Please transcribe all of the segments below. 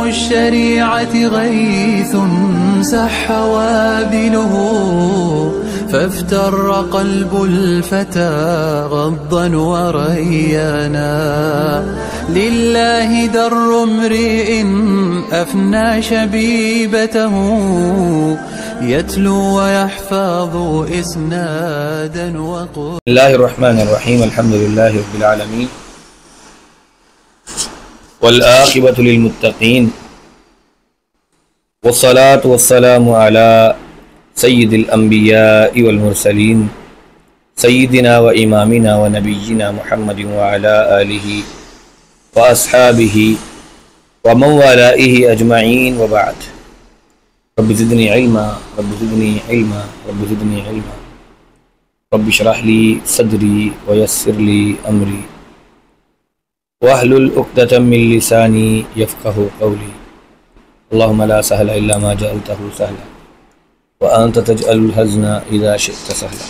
الشريعة غيث سح وابله فافتر قلب الفتى غضا وريانا لله در امرئ أفنى شبيبته يتلو ويحفظ إسنادا وقل. بسم الله الرحمن الرحيم. الحمد لله رب العالمين والعاقبة للمتقين والصلاة والسلام على سيد الأنبياء والمرسلين سيدنا وإمامنا ونبينا محمد وعلى آله وأصحابه ومن والائه أجمعين وبعد. رب زدني علما رب زدني علما رب زدني علما رب اشرح لي صدري ويسر لي أمري واحلل عقدة من لساني يفقه قولي. اللهم لا سهل إلا ما جعلته سهلا وأنت تجعل الحزن إذا شئت سهلا.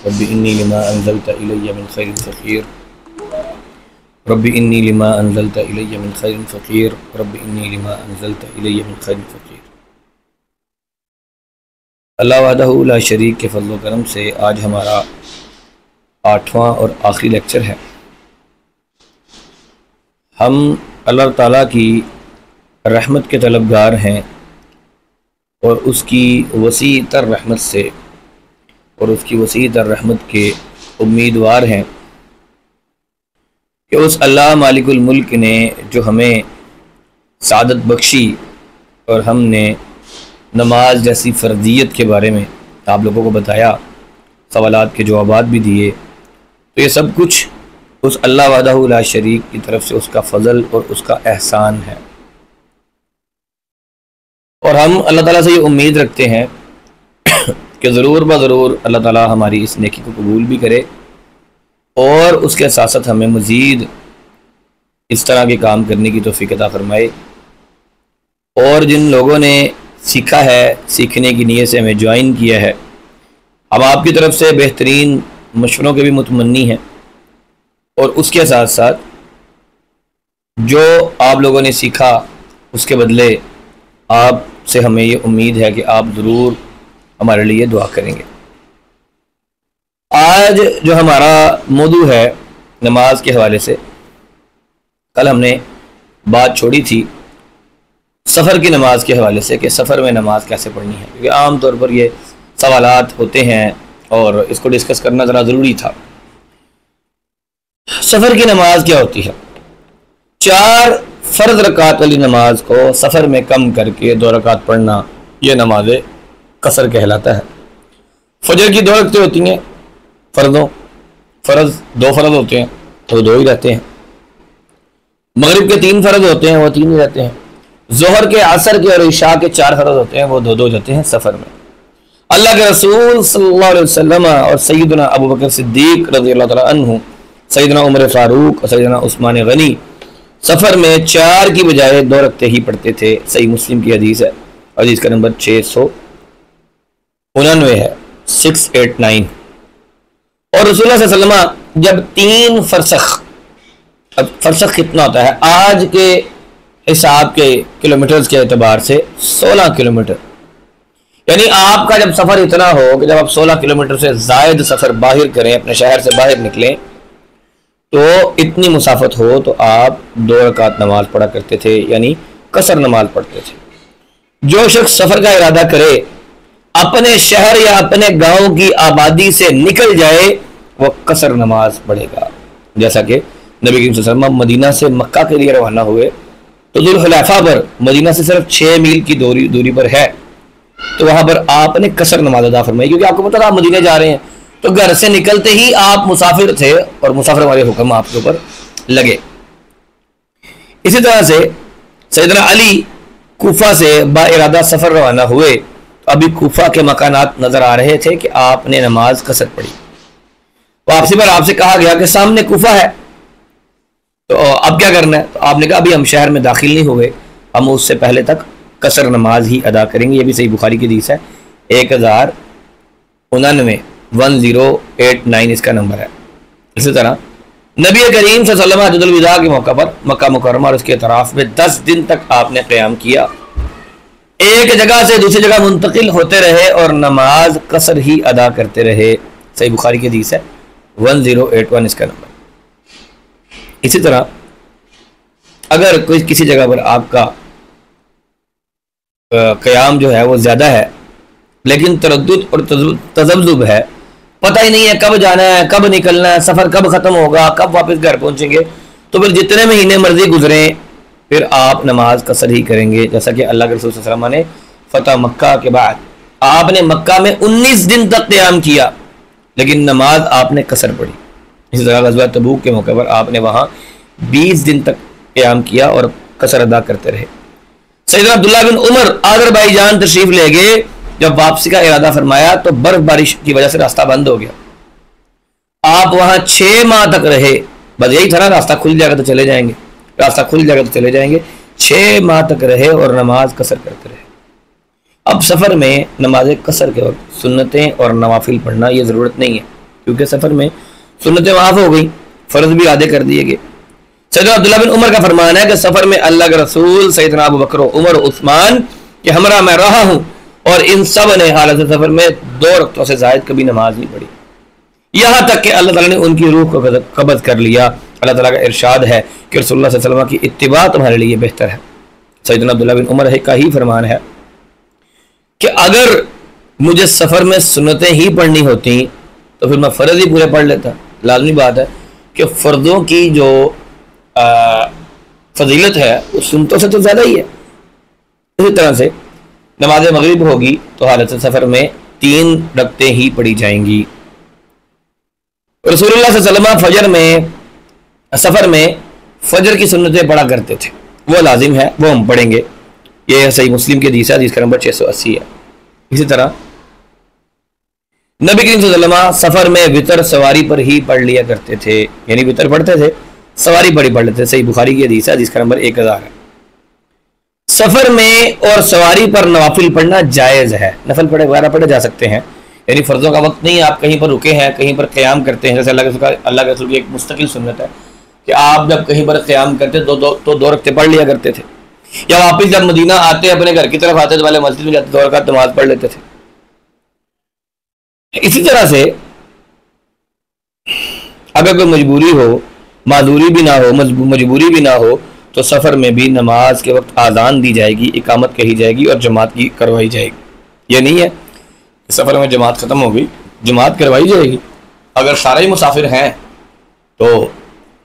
رب إني لما أنزلت إلي من خير فقير رب إني لما أنزلت إلي من خير فقير رب إني لما أنزلت إلي من خير فقير. اللہ وحدہ لا شریک کے فضل و کرم سے آج ہمارا 8واں اور آخری لیکچر ہے. ہم اللہ تعالیٰ کی رحمت کے طلبگار ہیں اور اس کی وسیع تر رحمت سے اور اس کی وسیع تر رحمت کے امیدوار ہیں کہ اس اللہ مالک الملک نے جو ہمیں سعادت بخشی اور ہم نے نماز جیسی فرضیت کے بارے میں آپ لوگوں کو بتایا، سوالات کے جوابات بھی دیے، تو یہ سب کچھ اس اللہ وحدہ لا شریک کی طرف سے اس کا فضل اور اس کا احسان ہے. اور ہم اللہ تعالیٰ سے یہ امید رکھتے ہیں کہ ضرور بضرور اللہ تعالیٰ ہماری اس نیکی کو قبول بھی کرے اور اس کے ساتھ ساتھ ہمیں مزید اس طرح کے کام کرنے کی توفیق عطا فرمائے. اور جن لوگوں نے سیکھا ہے، سیکھنے کی نیت سے ہمیں جوائن کیا ہے، ہم آپ کی طرف سے بہترین مشوروں کے بھی متمنی ہیں. اور اس کے ساتھ ساتھ جو آپ لوگوں نے سیکھا اس کے بدلے آپ سے ہمیں یہ امید ہے کہ آپ ضرور ہمارے لیے دعا کریں گے. آج جو ہمارا موضوع ہے نماز کے حوالے سے، کل ہم نے بات چھوڑی تھی سفر کی نماز کے حوالے سے کہ سفر میں نماز کیسے پڑھنی ہے، کیونکہ عام طور پر یہ سوالات ہوتے ہیں اور اس کو ڈسکس کرنا ذرا ضروری تھا. سفر کی نماز کیا ہوتی ہے؟ 4 فرض رکعت والی نماز کو سفر میں کم کر کے 2 رکعت پڑھنا، یہ نماز قصر کہلاتا ہے. فجر کی 2 رکعتیں ہوتی ہیں فرض 2 فرض ہوتے ہیں تو 2 ہی رہتے ہیں. مغرب کے 3 فرض ہوتے ہیں وہ 3 ہی رہتے ہیں. ظہر کے، عصر کے اور عشاء کے 4 فرض ہوتے ہیں وہ 2 جاتے ہیں سفر میں. اللہ کے رسول صلی اللہ علیہ وسلم اور سیدنا ابو بکر صدیق رضی اللہ تعالیٰ عنہ، سیدنا عمر فاروق اور سیدنا عثمان غنی سفر میں 4 کی بجائے 2 رکعتیں ہی پڑھتے تھے. صحیح مسلم کی حدیث ہے، حدیث کا نمبر 699 ہے، 689. اور رسول اللہ صلی اللہ علیہ وسلم جب 3 فرسخ، اب فرسخ کتنا ہوتا ہے آج کے حساب کے کلومیٹرز کے اعتبار سے 16 کلومیٹر، یعنی آپ کا جب سفر اتنا ہو کہ جب آپ 16 کلومیٹر سے زائد سفر باہر کریں، اپنے شہر سے باہر نکلیں، تو اتنی مسافت ہو تو آپ 2 رکعت نماز پڑھا کرتے تھے، یعنی قصر نماز پڑھتے تھے. جو شخص سفر کا ارادہ کرے اپنے شہر یا اپنے گاؤں کی آبادی سے نکل جائے وہ قصر نماز پڑھے گا. جیسا کہ نبی کریم صلی اللہ علیہ وسلم مدینہ سے مکہ کے لیے روانہ ہوئے تو ذوالحلیفہ پر مدینہ سے صرف 6 میل کی دوری پر ہے، تو وہاں پر آپ نے قصر نماز ادا فرمائی، کیونکہ آپ کو پتہ تھا آپ مدینہ جا رہے ہیں تو گھر سے نکلتے ہی آپ مسافر تھے اور مسافر والے حکم آپ کے اوپر لگے. اسی طرح سے سیدنا علی کوفہ سے با ارادہ سفر روانہ ہوئے تو ابھی کوفہ کے مکانات نظر آ رہے تھے کہ آپ نے نماز قصر پڑھی. واپسی پر آپ سے کہا گیا کہ سامنے کوفہ ہے تو اب کیا کرنا ہے؟ تو آپ نے کہا ابھی ہم شہر میں داخل نہیں ہوئے، ہم اس سے پہلے تک قصر نماز ہی ادا کریں گے. یہ بھی صحیح بخاری کی حدیث ہے، 1099 1089 اس کا نمبر ہے. اسی طرح نبی کریم صلی اللہ علیہ وسلم حجۃ الوداع کے موقع پر مکہ مکرمہ اور اس کے اطراف میں 10 دن تک آپ نے قیام کیا، ایک جگہ سے دوسری جگہ منتقل ہوتے رہے اور نماز قصر ہی ادا کرتے رہے۔ صحیح بخاری کی حدیث ہے 1081 اس کا نمبر۔ اسی طرح اگر کوئی کسی جگہ پر آپ کا قیام جو ہے وہ زیادہ ہے لیکن تردد اور تذبذب ہے، پتہ ہی نہیں ہے کب جانا ہے، کب نکلنا ہے، سفر کب ختم ہوگا، کب واپس گھر پہنچیں گے، تو پھر جتنے مہینے مرضی گزریں پھر آپ نماز قصر ہی کریں گے، جیسا کہ اللہ کے رسول صلی اللہ علیہ وسلم نے فتح مکہ کے بعد آپ نے مکہ میں 19 دن تک قیام کیا لیکن نماز آپ نے قصر پڑھی۔ اسی طرح غزوہ تبوک کے موقع پر آپ نے وہاں 20 دن تک قیام کیا اور قصر ادا کرتے رہے۔ سیدنا عبداللہ بن عمر آذربائیجان تشریف لے گئے، جب واپسی کا ارادہ فرمایا تو برف بارش کی وجہ سے راستہ بند ہو گیا، آپ وہاں 6 ماہ تک رہے، بس یہی تھا نا راستہ کھل جائے گا تو چلے جائیں گے، راستہ کھل جائے گا تو چلے جائیں گے، 6 ماہ تک رہے اور نماز قصر کرتے رہے۔ اب سفر میں نماز قصر کے وقت سنتیں اور نوافل پڑھنا یہ ضرورت نہیں ہے، کیونکہ سفر میں سنتیں معاف ہو گئی، فرض بھی آدھے کر دیے گئے۔ سیدنا عبداللہ بن عمر کا فرمان ہے کہ سفر میں اللہ کے رسول سیدنا ابو بکر و عمر و عثمان کے ہمراہ میں رہا ہوں اور ان سب نے حالت سفر میں 2 رکعتوں سے زائد کبھی نماز نہیں پڑھی، یہاں تک کہ اللہ تعالیٰ نے ان کی روح کو قبض کر لیا۔ اللہ تعالیٰ کا ارشاد ہے کہ رسول اللہ صلی اللہ علیہ وسلم کی اتباع تمہارے لیے بہتر ہے۔ سیدنا عبداللہ بن عمر کا ہی فرمان ہے کہ اگر مجھے سفر میں سنتیں ہی پڑھنی ہوتی تو پھر میں فرض ہی پورے پڑھ لیتا۔ لازمی بات ہے کہ فرضوں کی جو فضیلت ہے وہ سنتوں سے تو زیادہ ہی ہے۔ اسی طرح سے نماز مغرب ہوگی تو حالت سفر میں 3 رکعتیں ہی پڑھی جائیں گی۔ رسول اللہ صلی اللہ علیہ وسلم سفر میں فجر کی سنتیں پڑھا کرتے تھے، وہ لازم ہے، وہ ہم پڑھیں گے، یہ صحیح مسلم کی حدیث ہے، حدیث کا نمبر 680 ہے۔ اسی طرح نبی کریم صلی اللہ علیہ وسلم سفر میں وطر سواری پر ہی پڑھ لیا کرتے تھے، یعنی وطر پڑھتے تھے سواری پر ہی پڑھ لیتے تھے، صحیح بخاری کی حدیث ہے، حدیث کا نمبر 1000 ہے۔ سفر میں اور سواری پر نوافل پڑھنا جائز ہے، نفل پڑھے وغیرہ پڑھے جا سکتے ہیں، یعنی فرضوں کا وقت نہیں، آپ کہیں پر رکے ہیں، کہیں پر قیام کرتے ہیں، جیسے اللہ کے رسول کی ایک مستقل سنت ہے کہ آپ جب کہیں پر قیام کرتے تو 2 رکعتیں پڑھ لیا کرتے تھے، یا واپس جب مدینہ آتے اپنے گھر کی طرف آتے تو پہلے مسجد میں جاتے 2 رکعت نماز پڑھ لیتے تھے۔ اسی طرح سے اگر کوئی مجبوری ہو، معذوری بھی نہ ہو، مجبوری بھی نہ ہو تو سفر میں بھی نماز کے وقت آذان دی جائے گی، اقامت کہی جائے گی اور جماعت کی کروائی جائے گی۔ یہ نہیں ہے کہ سفر میں جماعت ختم ہو گئی، جماعت کروائی جائے گی، اگر سارے ہی مسافر ہیں تو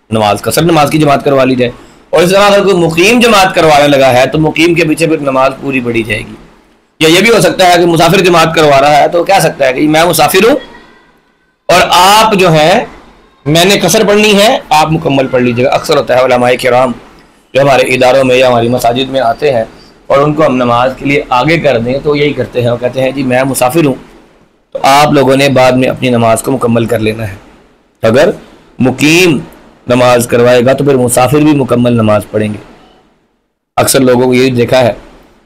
نماز قصر نماز کی جماعت کروا لی جائے، اور اس طرح اگر کوئی مقیم جماعت کروانے لگا ہے تو مقیم کے پیچھے پھر نماز پوری پڑھی جائے گی۔ یا یہ بھی ہو سکتا ہے کہ مسافر جماعت کروا رہا ہے تو کہہ سکتا ہے کہ میں مسافر ہوں اور آپ جو ہیں میں نے قصر پڑھنی ہے، آپ مکمل پڑھ لیجیے گا۔ اکثر ہوتا ہے علماء کرام جو ہمارے اداروں میں یا ہماری مساجد میں آتے ہیں اور ان کو ہم نماز کے لیے آگے کر دیں تو یہی کرتے ہیں، وہ کہتے ہیں جی میں مسافر ہوں، تو آپ لوگوں نے بعد میں اپنی نماز کو مکمل کر لینا ہے۔ اگر مقیم نماز کروائے گا تو پھر مسافر بھی مکمل نماز پڑھیں گے۔ اکثر لوگوں کو یہ دیکھا ہے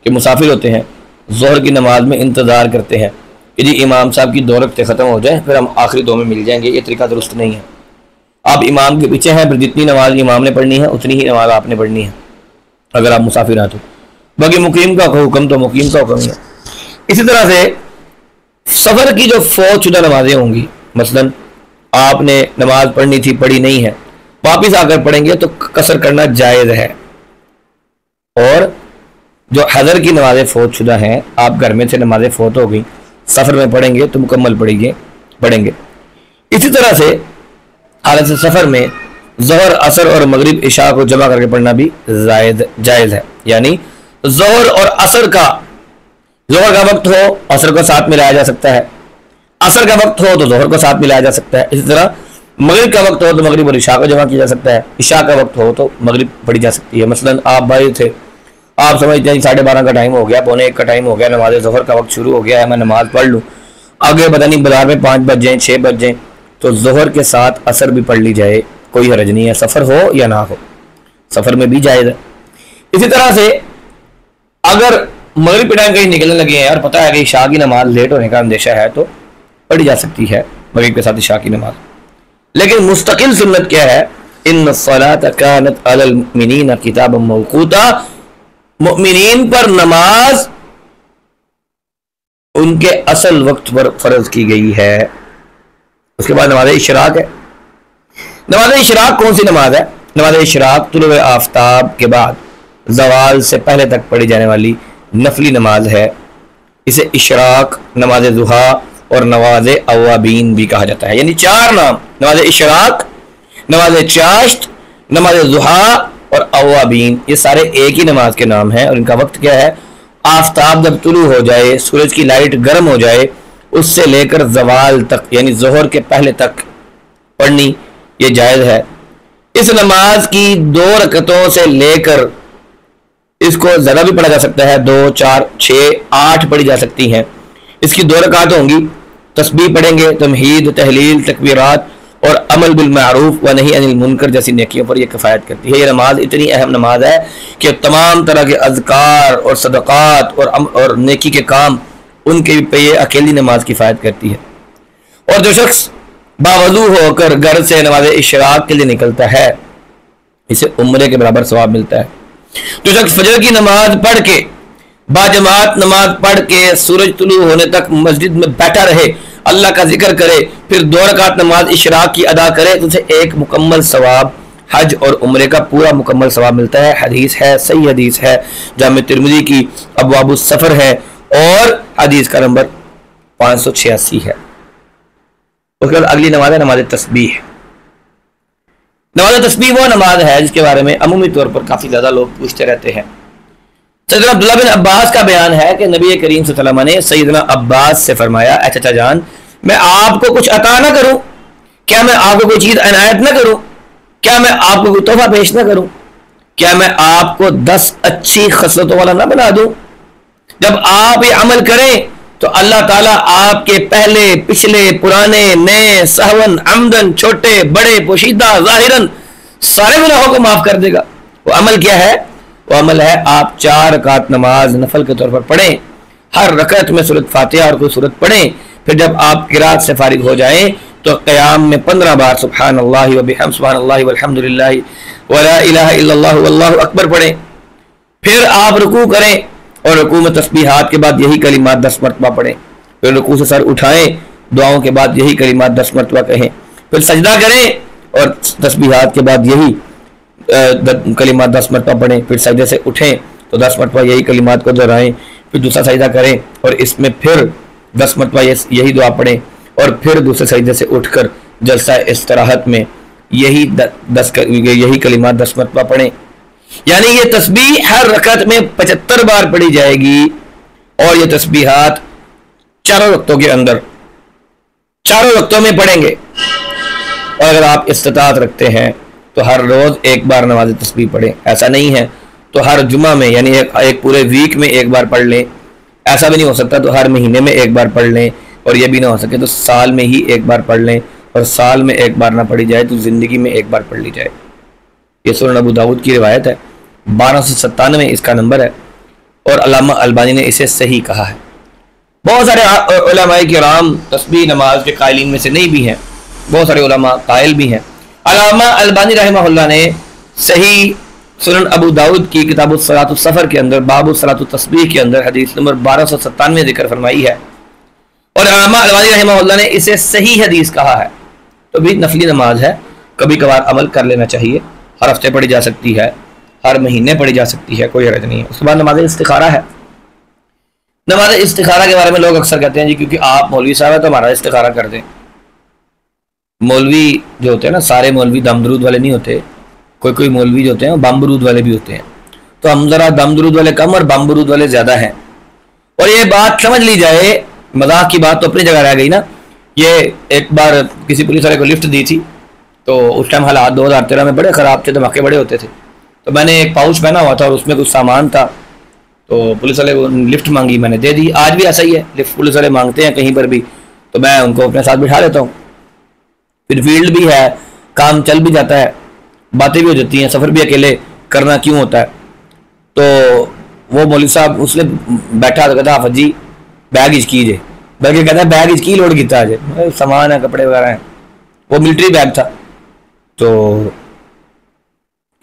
کہ مسافر ہوتے ہیں، ظہر کی نماز میں انتظار کرتے ہیں کہ جی امام صاحب کی 2 رکعتیں ختم ہو جائیں پھر ہم آخری 2 میں مل جائیں گے۔ یہ طریقہ درست نہیں ہے، آپ امام کے پیچھے ہیں، پھر جتنی نماز امام نے پڑھنی ہے اتنی ہی نماز آپ نے پڑھنی ہے اگر آپ مسافر ہیں تو، باقی مقیم کا حکم تو مقیم کا حکم ہے۔ اسی طرح سے سفر کی جو فوت شدہ نمازیں ہوں گی، مثلا آپ نے نماز پڑھنی تھی پڑھی نہیں ہے، واپس آ کر پڑھیں گے تو قصر کرنا جائز ہے۔ اور جو حضر کی نمازیں فوت شدہ ہیں، آپ گھر میں سے نمازیں فوت ہو گئی، سفر میں پڑھیں گے تو مکمل پڑھیں گے۔ اسی طرح سے حالت سفر میں ظہر، عصر اور مغرب عشاء کو جمع کر کے پڑھنا بھی جائز ہے، یعنی ظہر اور عصر کا ظہر کا وقت ہو عصر کو ساتھ ملایا جا سکتا ہے، عصر کا وقت ہو تو ظہر کو ساتھ ملایا جا سکتا ہے، اسی طرح مغرب کا وقت ہو تو مغرب اور عشاء کو جمع کیا جا سکتا ہے، عشاء کا وقت ہو تو مغرب پڑھی جا سکتی ہے۔ مثلا آپ بھائی تھے، آپ سمجھتے ہیں 12:30 کا ٹائم ہو گیا، 12:45 کا ٹائم ہو گیا، نماز ظہر کا وقت شروع ہو گیا ہے، میں نماز پڑھ لوں، آگے پتہ نہیں بازار میں 5 بج جائیں 6 بج جائیں تو ظہر کے ساتھ عصر بھی پڑھ لی جائے، کوئی حرج نہیں ہے، سفر ہو یا نہ ہو، سفر میں بھی جائز ہے۔ اسی طرح سے اگر مغرب کے ٹائم کہیں نکلنے لگے ہیں اور پتہ ہے کہ عشاء کی نماز لیٹ ہونے کا اندیشہ ہے تو پڑھی جا سکتی ہے مغرب کے ساتھ عشاء کی نماز۔ لیکن مستقل سنت کیا ہے ان الصلاۃ کانت علی المؤمنین کتابا موقوتا، مؤمنین پر نماز ان کے اصل وقت پر فرض کی گئی ہے۔ اس کے بعد نماز اشراق ہے۔ نماز اشراق کون سی نماز ہے؟ نماز اشراق طلوع آفتاب کے بعد زوال سے پہلے تک پڑھی جانے والی نفلی نماز ہے۔ اسے اشراق، نماز ضحیٰ اور نماز اوابین بھی کہا جاتا ہے، یعنی چار نام: نماز اشراق، نماز چاشت، نماز ضحیٰ اور اوابین، یہ سارے ایک ہی نماز کے نام ہیں۔ اور ان کا وقت کیا ہے؟ آفتاب جب طلوع ہو جائے، سورج کی لائٹ گرم ہو جائے، اس سے لے کر زوال تک یعنی ظہر کے پہلے تک پڑھنی یہ جائز ہے۔ اس نماز کی 2 رکعتوں سے لے کر اس کو زیادہ بھی پڑھا جا سکتا ہے، 2، 4، 6، 8 پڑھی جا سکتی ہیں۔ اس کی 2 رکعت ہوں گی، تسبیح پڑھیں گے، تمہید، تحلیل، تکبیرات اور عمل بالمعروف و نہی عن المنکر جیسی نیکیوں پر یہ کفایت کرتی ہے۔ یہ نماز اتنی اہم نماز ہے کہ تمام طرح کے اذکار اور صدقات اور نیکی کے کام ان کے پہ یہ اکیلی نماز کفایت کرتی ہے۔ اور جو شخص باوضو ہو کر گھر سے نماز اشراق کے لیے نکلتا ہے، اسے عمرے کے برابر ثواب ملتا ہے۔ جو شخص فجر کی نماز پڑھ کے باجماعت نماز پڑھ کے سورج طلوع ہونے تک مسجد میں بیٹھا رہے، اللہ کا ذکر کرے، پھر 2 رکعت نماز اشراق کی ادا کرے، تو اسے ایک مکمل ثواب حج اور عمرے کا پورا مکمل ثواب ملتا ہے۔ حدیث ہے، صحیح حدیث ہے، جامع ترمذی کی ابواب السفر ہے اور حدیث کا نمبر 586 ہے۔ اس کے بعد اگلی نماز ہے نماز تسبیح۔ نماز تسبیح وہ نماز ہے جس کے بارے میں عمومی طور پر کافی زیادہ لوگ پوچھتے رہتے ہیں۔ سیدنا عبداللہ بن عباس کا بیان ہے کہ نبی کریم صلی اللہ علیہ وسلم نے سیدنا عباس سے فرمایا، اے چچا جان، میں آپ کو کچھ عطا نہ کروں؟ کیا میں آپ کو کوئی چیز عنایت نہ کروں؟ کیا میں آپ کو کوئی تحفہ پیش نہ کروں؟ کیا میں آپ کو 10 اچھی خصلتوں والا نہ بنا دوں؟ جب آپ یہ عمل کریں تو اللہ تعالیٰ آپ کے پہلے، پچھلے، پرانے، نئے، سہون، عمدن، چھوٹے، بڑے، پوشیدہ، ظاہراً سارے گناہوں کو معاف کر دے گا۔ وہ عمل کیا ہے؟ وہ عمل ہے آپ 4 رکعت نماز نفل کے طور پر پڑھیں، ہر رکعت میں سورۃ فاتحہ اور کوئی سورت پڑھیں، پھر جب آپ قرات سے فارغ ہو جائیں تو قیام میں 15 بار سبحان اللہ و بحمد سبحان اللہ والحمد للہ ولا الہ الا اللہ واللہ اکبر پڑھیں، پھر آپ رکوع کریں اور رکوع میں تسبیحات کے بعد یہی کلمات 10 مرتبہ پڑھیں، پھر رکوع سے سر اٹھائیں، دعاؤں کے بعد یہی کلمات 10 مرتبہ کہیں، پھر سجدہ کریں اور تسبیحات کے بعد یہی کلمات 10 مرتبہ پڑھیں، پھر سجدے سے اٹھیں تو 10 مرتبہ یہی کلمات کو دہرائیں، پھر دوسرا سجدہ کریں اور اس میں پھر 10 مرتبہ یہی دعا پڑھیں، اور پھر دوسرے سجدے سے اٹھ کر جلسہ استراحت میں یہی کلمات 10 مرتبہ پڑھیں۔ یعنی یہ تسبیح ہر رکعت میں 75 بار پڑھی جائے گی، اور یہ تسبیحات 4 وقتوں کے اندر 4 وقتوں میں پڑھیں گے۔ اور اگر آپ استطاعت رکھتے ہیں تو ہر روز ایک بار نماز تسبیح پڑھیں، ایسا نہیں ہے تو ہر جمعہ میں یعنی ایک پورے ویک میں ایک بار پڑھ لیں، ایسا بھی نہیں ہو سکتا تو ہر مہینے میں ایک بار پڑھ لیں، اور یہ بھی نہ ہو سکے تو سال میں ہی ایک بار پڑھ لیں، اور سال میں ایک بار نہ پڑھی جائے تو زندگی میں ایک بار پڑھ لی جائے۔ یہ سنن ابو داؤد کی روایت ہے، 1297 اس کا نمبر ہے، اور علامہ البانی نے اسے صحیح کہا ہے۔ بہت سارے علماء کرام تسبیح نماز کے قائلین میں سے نہیں بھی ہیں، بہت سارے علماء قائل بھی ہیں۔ علامہ البانی رحمہ اللہ نے صحیح سنن ابو داؤد کی کتاب الصلاۃ السفر کے اندر باب الصلاۃ التسبیح کے اندر حدیث نمبر 1297 ذکر فرمائی ہے، اور علامہ البانی رحمہ اللہ نے اسے صحیح حدیث کہا ہے۔ تو بھی نفلی نماز ہے، کبھی کبھار عمل کر لینا چاہیے، ہر ہفتے پڑھی جا سکتی ہے، ہر مہینے پڑھی جا سکتی ہے، کوئی حرج نہیں ہے۔ اس کے بعد نماز استخارہ ہے۔ نماز استخارہ کے بارے میں لوگ اکثر کہتے ہیں جی کیونکہ آپ مولوی صاحب ہیں تو ہمارا استخارہ کر دیں۔ مولوی جو ہوتے ہیں نا، سارے مولوی دم درود والے نہیں ہوتے، کوئی مولوی جو ہوتے ہیں بم برود والے بھی ہوتے ہیں، تو ہم ذرا دم درود والے کم اور بم برود والے زیادہ ہیں۔ اور یہ بات سمجھ لی جائے، مذاق کی بات تو اپنی جگہ رہ گئی نا۔ یہ ایک بار کسی پولیس والے کو لفٹ دی تھی، تو اس ٹائم حالات 2013 میں بڑے خراب تھے، دھماکے بڑے ہوتے تھے، تو میں نے ایک پاؤچ پہنا ہوا تھا اور اس میں کچھ سامان تھا، تو پولیس والے کو لفٹ مانگی، میں نے دے دی۔ آج بھی ایسا ہی ہے، لفٹ پولیس والے مانگتے ہیں کہیں پر بھی تو میں ان کو اپنے ساتھ بٹھا لیتا ہوں، پھر فیلڈ بھی ہے، کام چل بھی جاتا ہے، باتیں بھی ہو جاتی ہیں، سفر بھی اکیلے کرنا کیوں ہوتا ہے۔ تو وہ مولوی صاحب اس نے بیٹھا تو کہتا حافظ جی بیگ ہچ کیجیے، بلکہ کہتا ہے بیگ ہچ کی لوڈ کیتا ہے، سامان ہے، کپڑے وغیرہ ہیں، وہ ملٹری بیگ تھا۔ تو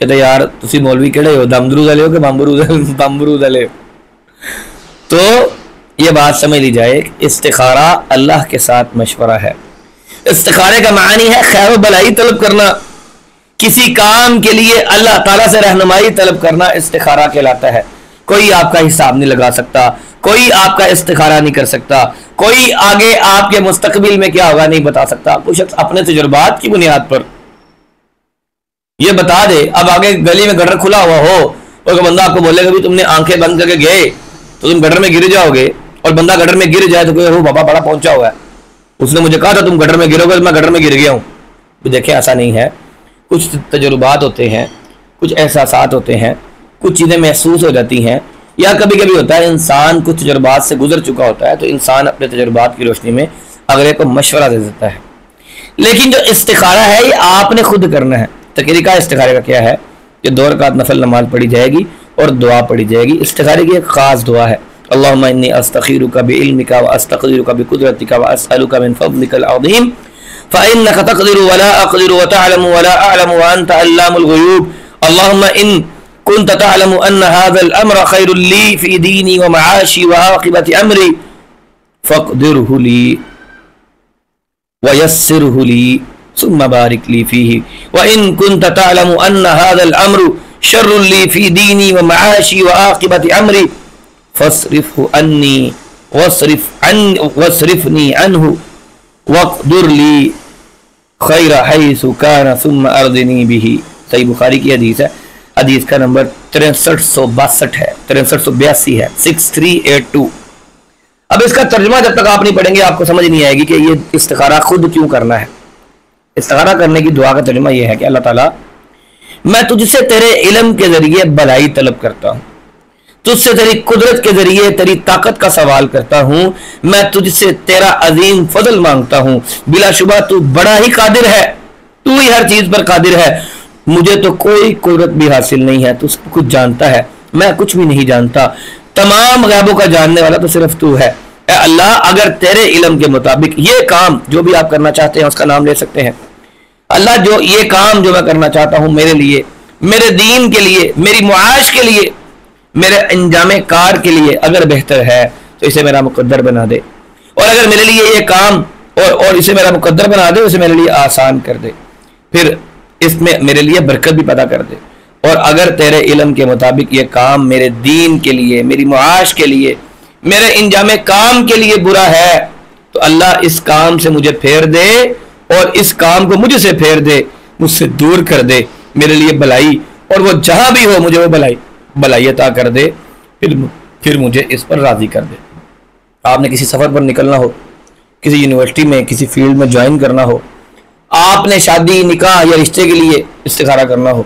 کہتے یار تسی مولوی کہڑے ہو, دمدرود والے ہو کہ بمبرود والے؟ تو یہ بات سمجھ لی جائے, استخارہ اللہ کے ساتھ مشورہ ہے. استخارے کا معنی ہے خیر و بلائی طلب کرنا, کسی کام کے لیے اللہ تعالیٰ سے رہنمائی طلب کرنا استخارہ کہلاتا ہے. کوئی آپ کا حساب نہیں لگا سکتا, کوئی آپ کا استخارہ نہیں کر سکتا, کوئی آگے آپ کے مستقبل میں کیا ہوگا نہیں بتا سکتا. کوئی شخص اپنے تجربات کی بنیاد پر یہ بتا دے. اب آگے گلی میں گٹر کھلا ہوا ہو اور بندہ آپ کو بولے گا بھی تم نے آنکھیں بند کر کے گئے تو تم گٹر میں گر جاؤ گے, اور بندہ گٹر میں گر جائے تو کوئی ہو بابا بڑا پہنچا ہوا ہے, اس نے مجھے کہا تھا تم گٹر میں گرو گے, میں گٹر میں گر گیا ہوں. دیکھیں ایسا نہیں ہے. کچھ تجربات ہوتے ہیں, کچھ احساسات ہوتے ہیں, کچھ چیزیں محسوس ہو جاتی ہیں, یا کبھی کبھی ہوتا ہے انسان کچھ تجربات سے گزر چکا ہوتا ہے تو انسان اپنے تجربات کی روشنی میں اگلے کو مشورہ دے دیتا ہے. لیکن جو استخارہ ہے یہ آپ نے خود کرنا ہے. طریقہ استخارے کا کیا ہے کہ 2 رکعت نفل نماز پڑھی جائے گی اور دعا پڑھی جائے گی. استخارے کی ایک خاص دعا ہے, اللہم انی استخیرک بعلمک واستقدرک بقدرتک واسألک من فضلک العظیم فإنک تقدر ولا اقدر وتعلم ولا اعلم وانت علام الغیوب اللہم ان كنت تعلم ان هذا الامر خیر لی فی دینی ومعاشی وعاقبت امری فاقدره لی ویسره لی ثم بارک لی فیہ وان كنت تعلم ان هذا الامر شر لی فی دینی ومعاشی وعاقبت امری فاصرفه عنی واصرفنی عنہ واقدر لی خیر حیث کان ثم ارضنی بہ. صحیح بخاری کی حدیث ہے, حدیث کا نمبر 6362 ہے, 6382 ہے, 6382. اب اس کا ترجمہ جب تک آپ نہیں پڑھیں گے آپ کو سمجھ نہیں آئے گی کہ یہ استخارہ خود کیوں کرنا ہے. استخارہ کرنے کی دعا کا ترجمہ یہ ہے کہ اللہ تعالیٰ میں تجھ سے تیرے علم کے ذریعے بھلائی طلب کرتا ہوں, تجھ سے تیری قدرت کے ذریعے تیری طاقت کا سوال کرتا ہوں, میں تجھ سے تیرا عظیم فضل مانگتا ہوں. بلا شبہ تو بڑا ہی قادر ہے, تو ہی ہر چیز پر قادر ہے, مجھے تو کوئی قدرت بھی حاصل نہیں ہے, تو کچھ جانتا ہے, میں کچھ بھی نہیں جانتا, تمام غیبوں کا جاننے والا تو صرف تو ہے. اے اللہ اگر تیرے علم کے مطابق یہ کام جو بھی آپ کرنا چاہتے ہیں اس کا نام لے سکتے ہیں اللہ, جو یہ کام جو میں کرنا چاہتا ہوں میرے لیے, میرے دین کے لیے, میری معاش کے لیے, میرے انجام کار کے لیے اگر بہتر ہے تو اسے میرا مقدر بنا دے, اور اگر میرے لیے یہ کام اور اسے میرا مقدر بنا دے, اسے میرے لیے آسان کر دے, پھر اس میں میرے لیے برکت بھی پیدا کر دے. اور اگر تیرے علم کے مطابق یہ کام میرے دین کے لیے, میری معاش کے لیے, میرے انجام کام کے لیے برا ہے تو اللہ اس کام سے مجھے پھیر دے, اور اس کام کو مجھے سے پھیر دے, مجھ سے دور کر دے, میرے لیے بھلائی, اور وہ جہاں بھی ہو مجھے وہ بھلائی عطا کر دے, پھر مجھے اس پر راضی کر دے. آپ نے کسی سفر پر نکلنا ہو, کسی یونیورسٹی میں کسی فیلڈ میں جوائن کرنا ہو, آپ نے شادی نکاح یا رشتے کے لیے استخارہ کرنا ہو,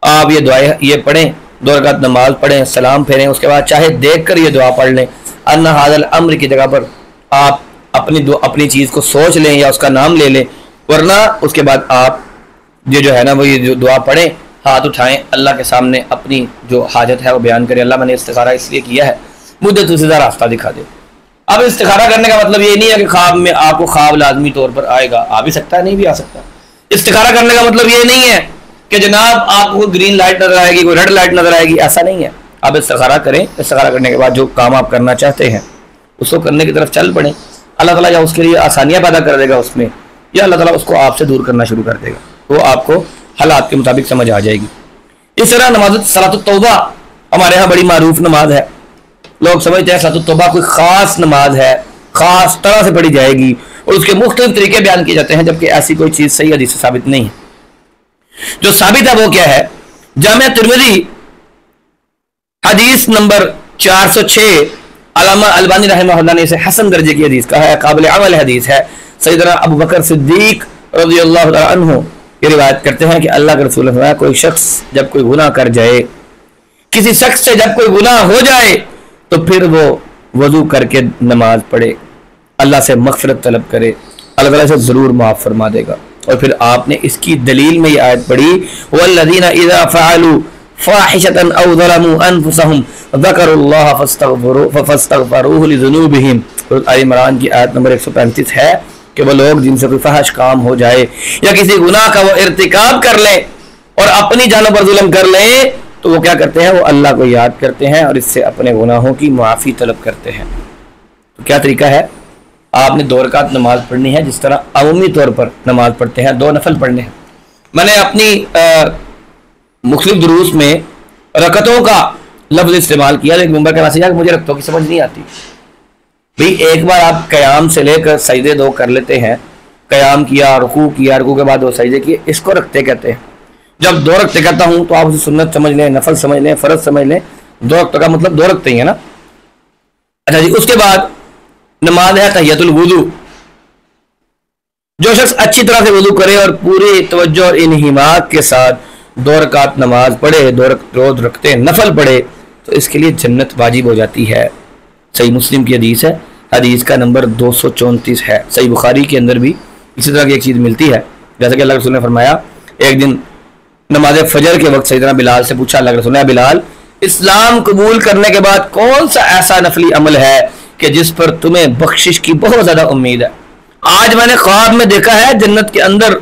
آپ یہ دعائیں یہ پڑھیں, 2 رکعت نماز پڑھیں, سلام پھیریں, اس کے بعد چاہے دیکھ کر یہ دعا پڑھ لیں, ان ھذا الامر کی جگہ پر آپ اپنی چیز کو سوچ لیں یا اس کا نام لے لیں, ورنہ اس کے بعد آپ یہ جو ہے نا وہ یہ جو دعا پڑھیں, ہاتھ اٹھائیں, اللہ کے سامنے اپنی جو حاجت ہے وہ بیان کریں, اللہ میں نے استخارہ اس لیے کیا ہے, مجھے تو سیدھا راستہ دکھا دے. اب استخارہ کرنے کا مطلب یہ نہیں ہے کہ خواب میں آپ کو خواب لازمی طور پر آئے گا, آ بھی سکتا ہے, نہیں بھی آ سکتا. استخارہ کرنے کا مطلب یہ نہیں ہے کہ جناب آپ کو گرین لائٹ نظر آئے گی, کوئی ریڈ لائٹ نظر آئے گی, ایسا نہیں ہے. آپ استخارہ کریں, استخارہ کرنے کے بعد جو کام آپ کرنا چاہتے ہیں اس کو کرنے کی طرف چل پڑیں. اللہ تعالیٰ یا اس کے لیے آسانیاں پیدا کر دے گا اس میں, یا اللہ تعالیٰ اس کو آپ سے دور کرنا شروع کر دے گا, وہ آپ کو حالات کے مطابق سمجھ آ جائے گی. اس طرح نماز صلاۃ التوبہ ہمارے ہاں بڑی معروف نماز ہے. لوگ سمجھتے ہیں صلاۃ التوبہ کوئی خاص نماز ہے, خاص طرح سے پڑھی جائے گی, اور اس کے مختلف طریقے بیان کیے جاتے ہیں, جبکہ ایسی کوئی چیز صحیح حدیث سے ثابت نہیں ہے. جو ثابت ہے وہ کیا ہے؟ جامع ترمذی حدیث نمبر 406, علامہ البانی رحمہ اللہ نے اسے حسن درجے کی حدیث کہا ہے, قابل عمل حدیث ہے. سیدنا ابو بکر صدیق رضی اللہ تعالیٰ عنہ یہ روایت کرتے ہیں کہ اللہ کے رسول نے کوئی شخص جب کوئی گناہ کر جائے, کسی شخص سے جب کوئی گناہ ہو جائے تو پھر وہ وضو کر کے نماز پڑھے, اللہ سے مغفرت طلب کرے, اللہ تعالیٰ سے ضرور معاف فرما دے گا. اور پھر آپ نے اس کی دلیل میں یہ آیت پڑھی, والذین اذا فعلوا فاحشة او ظلموا انفسهم ذکروا اللہ فاستغفروہ لذنوبہم. آل عمران کی آیت نمبر 135 ہے کہ وہ لوگ جن سے کوئی فحش کام ہو جائے یا کسی گناہ کا وہ ارتکاب کر لیں اور اپنی جانوں پر ظلم کر لیں تو وہ کیا کرتے ہیں, وہ اللہ کو یاد کرتے ہیں اور اس سے اپنے گناہوں کی معافی طلب کرتے ہیں. تو کیا طریقہ ہے, آپ نے 2 رکعت نماز پڑھنی ہے جس طرح عمومی طور پر نماز پڑھتے ہیں, 2 نفل پڑھنے ہیں. میں نے اپنی مختلف دروس میں رکعتوں کا لفظ استعمال کیا, لیکن ممبر کا مسئلہ ہے کہ مجھے رکعتوں کی سمجھ نہیں آتی. بھئی ایک بار آپ قیام سے لے کر سجدے 2 کر لیتے ہیں, قیام کیا, رکوع کیا, رکوع کے بعد 2 سجدے کیے, اس کو رکعتیں کہتے ہیں. جب 2 رکعتیں کہتا ہوں تو آپ اسے سنت سمجھ لیں, نفل سمجھ لیں, فرض سمجھ لیں. 2 رکعتوں کا مطلب 2 رکعتیں ہیں نا. اچھا جی, اس کے بعد نماز ہے تحیۃ الوضو. جو شخص اچھی طرح سے وضو کرے اور پوری توجہ اور انہماک کے ساتھ 2 رکعت نماز پڑھے, 2 رکعتیں نفل پڑھے, تو اس کے لیے جنت واجب ہو جاتی ہے. صحیح مسلم کی حدیث ہے, حدیث کا نمبر 234 ہے. صحیح بخاری کے اندر بھی اسی طرح کی ایک چیز ملتی ہے. جیسا کہ اللہ رسول نے فرمایا, ایک دن نماز فجر کے وقت سیدنا بلال سے پوچھا اللہ رسول نے, بلال اسلام قبول کرنے کے بعد کون سا ایسا نفلی عمل ہے کہ جس پر تمہیں بخشش کی بہت زیادہ امید ہے؟ آج میں نے خواب میں دیکھا ہے جنت کے اندر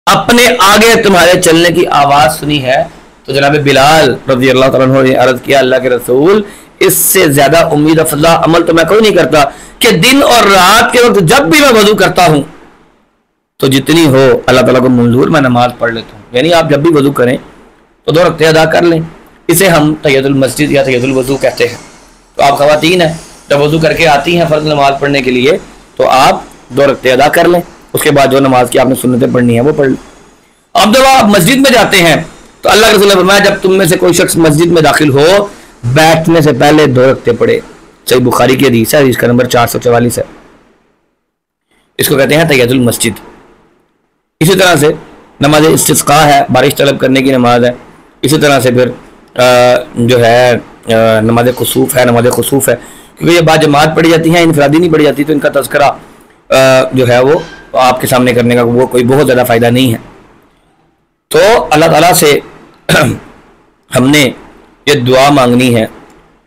اپنے آگے تمہارے چلنے کی آواز سنی ہے. تو جناب بلال رضی اللہ تعالیٰ عنہ نے عرض کیا, اللہ کے رسول اس سے زیادہ امید افزا عمل تو میں کوئی نہیں کرتا کہ دن اور رات کے وقت جب بھی میں وضو کرتا ہوں تو جتنی ہو اللہ تعالیٰ کو منظور میں نماز پڑھ لیتا ہوں. یعنی آپ جب بھی وضو کریں تو 2 رکعتیں ادا کر لیں. اسے ہم تحیۃ المسجد یا تحیۃ الوضو کہتے ہیں. تو آپ خواتین ہیں, جب وضو کر کے آتی ہیں فرض نماز پڑھنے کے لیے تو آپ 2 رکعتیں ادا کر لیں. اس کے بعد جو نماز کی آپ نے سنتیں پڑھنی ہیں وہ پڑھ لیں. اب جب آپ مسجد میں جاتے ہیں تو اللہ کے رسول نے فرمایا, جب تم میں سے کوئی شخص مسجد میں داخل ہو بیٹھنے سے پہلے 2 رکعتیں پڑھے. صحیح بخاری کی حدیث ہے, حدیث کا نمبر 444 ہے. اس کو کہتے ہیں تحیۃ المسجد. اسی طرح سے نماز استسقاء ہے, بارش طلب کرنے کی نماز ہے. اسی طرح سے پھر جو ہے نماز خسوف ہے, نماز خسوف ہے, کیونکہ یہ باجماعت پڑھی جاتی ہیں, انفرادی نہیں پڑھی جاتی, تو ان کا تذکرہ جو ہے وہ آپ کے سامنے کرنے کا وہ کوئی بہت زیادہ فائدہ نہیں ہے. تو اللہ تعالیٰ سے ہم نے یہ دعا مانگنی ہے.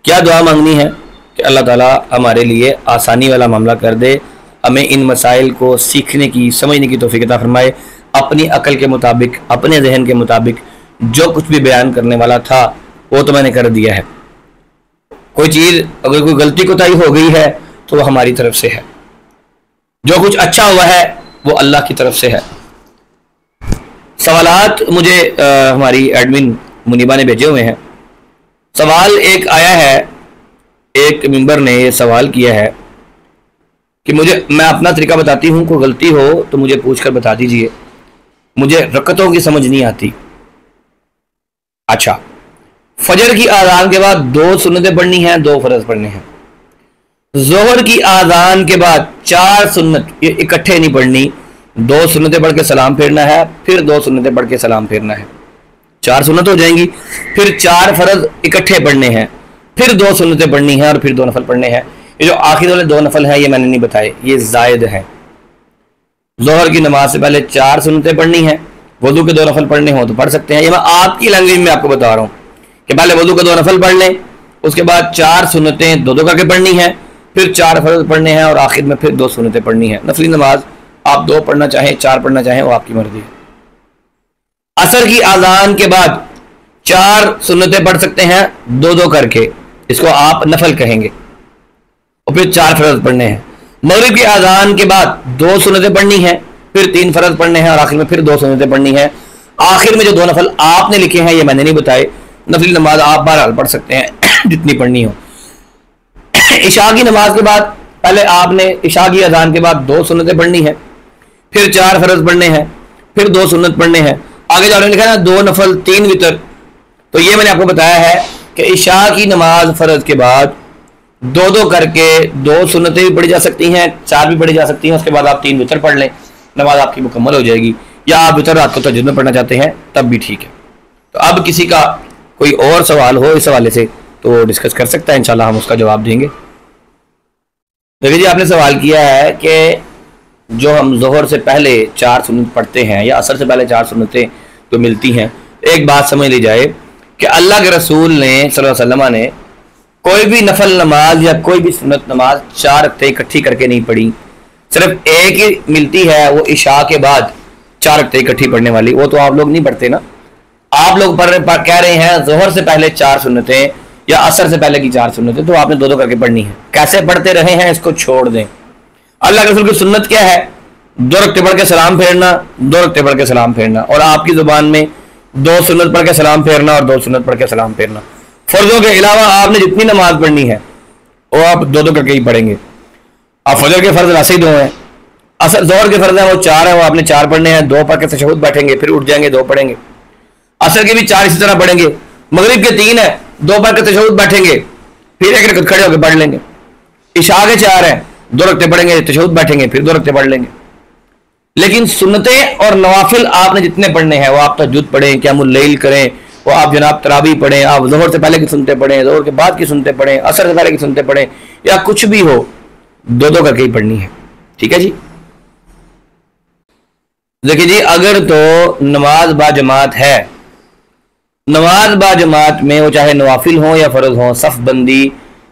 کیا دعا مانگنی ہے؟ کہ اللہ تعالیٰ ہمارے لیے آسانی والا معاملہ کر دے, ہمیں ان مسائل کو سیکھنے کی, سمجھنے کی توفیق عطا فرمائے. اپنی عقل کے مطابق, اپنے ذہن کے مطابق جو کچھ بھی بیان کرنے والا تھا وہ تو میں نے کر دیا ہے. کوئی چیز اگر کوئی غلطی کوتاہی ہو گئی ہے تو وہ ہماری طرف سے ہے, جو کچھ اچھا ہوا ہے وہ اللہ کی طرف سے ہے. سوالات مجھے ہماری ایڈمن منیبہ نے بھیجے ہوئے ہیں. سوال ایک آیا ہے, ایک ممبر نے یہ سوال کیا ہے کہ میں اپنا طریقہ بتاتی ہوں, کوئی غلطی ہو تو مجھے پوچھ کر بتا دیجئے, مجھے رکعتوں کی سمجھ نہیں آتی. اچھا, فجر کی آذان کے بعد 2 سنتیں پڑھنی ہیں, 2 فرض پڑھنے ہیں. ظہر کی آذان کے بعد 4 سنت یہ اکٹھے نہیں پڑھنی, 2 سنتیں پڑھ کے سلام پھیرنا ہے, پھر 2 سنتیں پڑھ کے سلام پھیرنا ہے. 4 سنت ہو جائیں گی, پھر 4 فرض اکٹھے پڑھنے ہیں, پھر 2 سنتیں پڑھنی ہیں اور پھر 2 نفل پڑھنے ہیں. یہ جو آخر والے 2 نفل ہیں یہ میں نے نہیں بتائے, یہ زائد ہیں. ظہر کی نماز سے پہلے 4 سنتیں پڑھنی ہیں, وضو کے 2 نفل پڑھنے ہوں تو پڑھ سکتے ہیں. یہ میں آپ کی لینگویج میں آپ کو بتا رہا ہوں کہ پہلے وضو کے 2 نفل پڑھ لیں, اس کے بعد 4 سنتیں 2 کر کے پڑھنی ہیں, پھر 4 فرض پڑھنے ہیں اور آخر میں پھر 2 سنتیں پڑھنی ہیں. نفلی نماز آپ 2 پڑھنا چاہیں 4 پڑھنا چاہیں وہ آپ کی مرضی ہے. عصر کی اذان کے بعد 4 سنتیں پڑھ سکتے ہیں 2 کر کے, اس کو آپ نفل کہیں گے, اور پھر 4 فرض پڑھنے ہیں. مغرب کی اذان کے بعد 2 سنتیں پڑھنی ہیں, پھر 3 فرض پڑھنے ہیں اور آخر میں پھر 2 سنتیں پڑھنی ہیں. آخر میں جو 2 نفل آپ نے لکھے ہیں یہ میں نے نہیں بتائے. نفلی نماز آپ بہرحال پڑھ سکتے ہیں جتنی پڑھنی ہو. عشاء کی نماز کے بعد پہلے آپ نے عشاء کی اذان کے بعد 2 سنتیں پڑھنی ہیں, پھر 4 فرض پڑھنے ہیں, پھر 2 سنت پڑھنے ہیں. آگے جا رہے لکھا ہے نا 2 نفل 3 وتر. تو یہ میں نے آپ کو بتایا ہے کہ عشاء کی نماز فرض کے بعد 2 کر کے 2 سنتیں بھی پڑھی جا سکتی ہیں, 4 بھی پڑھی جا سکتی ہیں. اس کے بعد آپ 3 وتر پڑھ لیں, نماز آپ کی مکمل ہو جائے گی. یا آپ وتر رات کو تہجد میں پڑھنا چاہتے ہیں تب بھی ٹھیک ہے. تو اب کسی کا کوئی اور سوال ہو اس حوالے سے تو وہ ڈسکس کر سکتا ہے, انشاءاللہ ہم اس کا جواب دیں گے. دیکھیے جی, آپ نے سوال کیا ہے کہ جو ہم ظہر سے پہلے 4 سنت پڑھتے ہیں یا عصر سے پہلے 4 سنتیں تو ملتی ہیں. ایک بات سمجھ لی جائے کہ اللہ کے رسول نے صلی اللہ علیہ وسلم نے کوئی بھی نفل نماز یا کوئی بھی سنت نماز 4 رکعتیں اکٹھی کر کے نہیں پڑھی. صرف ایک ہی ملتی ہے, وہ عشاء کے بعد 4 رکعتیں اکٹھی پڑھنے والی، وہ تو آپ لوگ نہیں پڑھتے نا. آپ لوگ کہہ رہے ہیں ظہر سے پہلے 4 سنتیں یا عصر سے پہلے کی 4 سنتیں، تو آپ نے 2 کر کے پڑھنی ہے. کیسے پڑھتے رہے ہیں اس کو چھوڑ دیں. اللہ کے رسول کی سنت کیا ہے؟ 2 رکعتیں پڑھ کے سلام پھیرنا، 2 رکعتیں پڑھ کے سلام پھیرنا، اور آپ کی زبان میں 2 سنت پڑھ کے سلام پھیرنا اور 2 سنت پڑھ کے سلام پھیرنا. فرضوں کے علاوہ آپ نے جتنی نماز پڑھنی ہے وہ آپ 2 کر کے ہی پڑھیں گے. آپ فجر کے فرض ویسے ہی 2 ہیں، ظہر کے فرض ہیں وہ 4 ہیں، وہ آپ نے 4 پڑھنے ہیں. 2 پڑھ کے تشہد بیٹھیں گے، پھر اٹھ جائیں گے 2 پڑھیں گے. عصر کے بھی 4 اسی طرح پڑھیں گے. مغرب کے 3 ہیں، 2 پڑھ کے تشہد بیٹھیں گے، پھر 1 رکعت کھڑے ہو کے پڑھ لیں گے. عشاء کے 4 ہیں، 2 رکعتیں پڑھیں گے، تشہد بیٹھیں گے، پھر 2 رکعتیں پڑھ لیں گے. لیکن سنتیں اور نوافل آپ نے جتنے پڑھنے ہیں وہ آپ تہجد پڑھیں، قیام اللیل کریں، وہ آپ جناب تراویح پڑھیں، آپ ظہر سے پہلے کی سنتیں پڑھیں، ظہر کے بعد کی سنتیں پڑھیں، عصر سے پہلے کی سنتیں پڑھیں، یا کچھ بھی ہو 2 کر کے ہی پڑھنی ہے. ٹھیک ہے جی. دیکھیے جی، اگر تو نماز با جماعت ہے، نماز با جماعت میں وہ چاہے نوافل ہوں یا فرض ہوں، صف بندی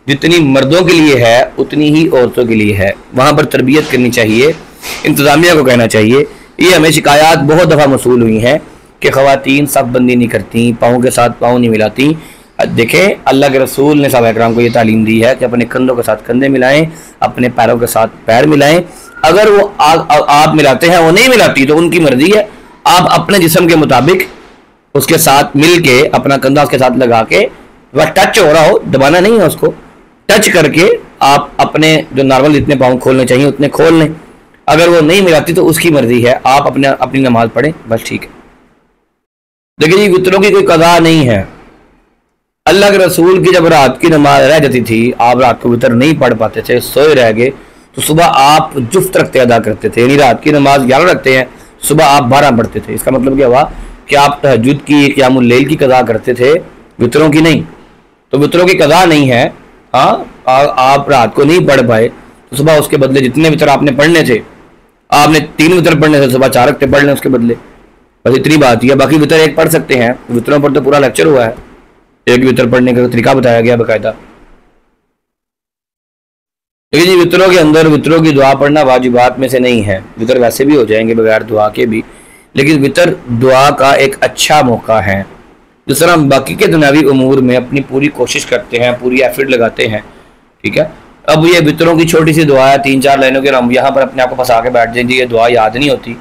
جتنی مردوں کے لیے ہے اتنی ہی عورتوں کے لیے ہے. وہاں پر تربیت کرنی چاہیے، انتظامیہ کو کہنا چاہیے. یہ ہمیں شکایات بہت دفعہ موصول ہوئی ہیں کہ خواتین صف بندی نہیں کرتی، پاؤں کے ساتھ پاؤں نہیں ملاتی. دیکھیں اللہ کے رسول نے صحابہ کرام کو یہ تعلیم دی ہے کہ اپنے کندھوں کے ساتھ کندھے ملائیں، اپنے پیروں کے ساتھ پیر ملائیں. اگر وہ آپ ملاتے ہیں وہ نہیں ملاتی تو ان کی مرضی ہے. آپ اپنے جسم کے مطابق اس کے ساتھ مل کے اپنا کندھا اس کے ساتھ لگا کے، وہ ٹچ ہو رہا ہو، دبانا نہیں ہے اس کو، ٹچ کر کے آپ اپنے جو نارمل جتنے پاؤں کھولنے چاہیے اتنے کھول لیں. اگر وہ نہیں ملاتی تو اس کی مرضی ہے، آپ اپنی نماز پڑھیں بس. ٹھیک ہے. لیکن یہ وطروں کی کوئی قضا نہیں ہے. اللہ کے رسول کی جب رات کی نماز رہ جاتی تھی، آپ رات کو وطر نہیں پڑھ پاتے تھے، سوئے رہ گئے، تو صبح آپ جفت رکھتے ادا کرتے تھے. یعنی رات کی نماز 11 رکھتے ہیں، صبح آپ 12 پڑھتے تھے. اس کا مطلب کیا ہوا کہ آپ تہجد کی، قیام اللیل کی قضا کرتے تھے، وطروں کی نہیں. تو وطروں کی قضا نہیں ہے. ہاں آپ رات کو نہیں پڑھ پائے تو صبح اس کے بدلے جتنے وطر آپ نے پڑھنے تھے، آپ نے 3 وطر پڑھنے تھے، صبح 4 رکعتیں پڑھ لیں اس کے بدلے. بس اتنی بات ہی ہے. باقی وطر ایک پڑھ سکتے ہیں. وطروں پر تو پورا لیکچر ہوا ہے، ایک وطر پڑھنے کا طریقہ بتایا گیا باقاعدہ. لیکن جی وطروں کے اندر وطروں کی دعا پڑھنا واجبات میں سے نہیں ہے. وطر ویسے بھی ہو جائیں گے بغیر دعا کے بھی، لیکن وطر دعا کا ایک اچھا موقع ہے. جس طرح ہم باقی کے دنیاوی امور میں اپنی پوری کوشش کرتے ہیں، پوری ایفرٹ لگاتے ہیں، ٹھیک ہے. اب یہ وطروں کی چھوٹی سی دعا ہے 3-4 لائنوں کے، ہم یہاں پر اپنے آپ کو پھنسا کے بیٹھ جائیں گے، یہ دعا یاد نہیں ہوتی،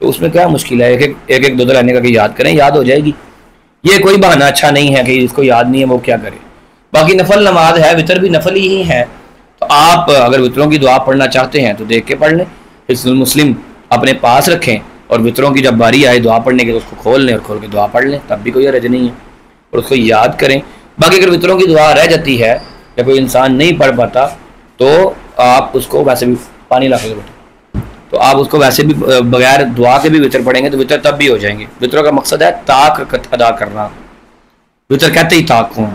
تو اس میں کیا مشکل ہے؟ ایک 2 لائنیں کا کہ یاد کریں، یاد ہو جائے گی. یہ کوئی بہانہ اچھا نہیں ہے کہ اس کو یاد نہیں ہے وہ کیا کرے. باقی نفل نماز ہے، وطر بھی نفل ہی ہے. تو آپ اگر وطروں کی دعا پڑھنا چاہتے ہیں تو دیکھ کے پڑھ لیں. حصن المسلم اپنے پاس رکھیں اور وطروں کی جب باری آئے دعا پڑھنے کی تو اس کو کھول لیں اور کھول کے دعا پڑھ لیں، تب بھی کوئی حرج نہیں ہے، اور اس کو یاد کریں. باقی اگر وطروں کی دعا رہ جاتی ہے یا کوئی انسان نہیں پڑھ پاتا تو آپ اس کو ویسے بھی پانی لا کے بیٹھیں، تو آپ اس کو ویسے بھی بغیر دعا کے بھی وطر پڑھیں گے تو وطر تب بھی ہو جائیں گے. وطروں کا مقصد ہے طاق ادا کرنا. وطر کہتے ہی طاق کو.